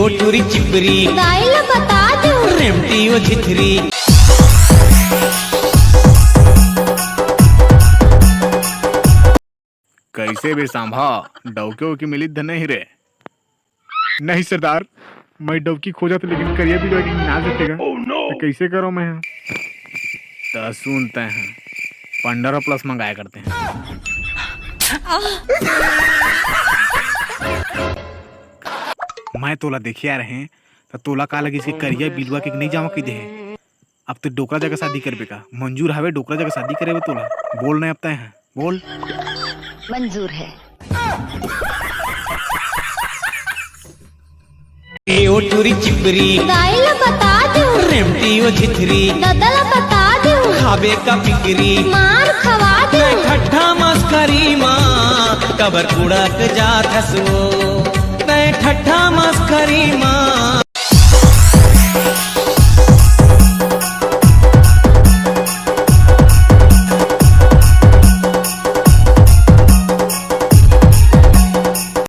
ओ टूरी चिपरी दाइल बता दूं रेमटी ओ झिथरी। कैसे बे सांभा डौके की मिली धन नहीं रे? नहीं सरदार, मैं डौकी खोजा तो लेकिन करिया भी लगी ना सकेगा। तो कैसे करो मैं? तो सुनते हैं 15+ मंगाया करते हैं। मैं तोला देखिया रहे तो तोला का लगी इसके करिया बिलवा के नहीं जावा की दे। अब तो डोकरा जगह शादी करबे का मंजूर हवे? डोकरा जगह शादी करे तोला बोल नहीं अपता है बोल। मंजूर है। ओ टूरी चिपरी दाइल बता दूं रेमटी ओ झिथरी ददल बता दूं खाबे का फिक्री मार खवा दूं ठट्ठा मस्करी माँ कबर उड़क जात हसो मैं ठट्ठा मस्करी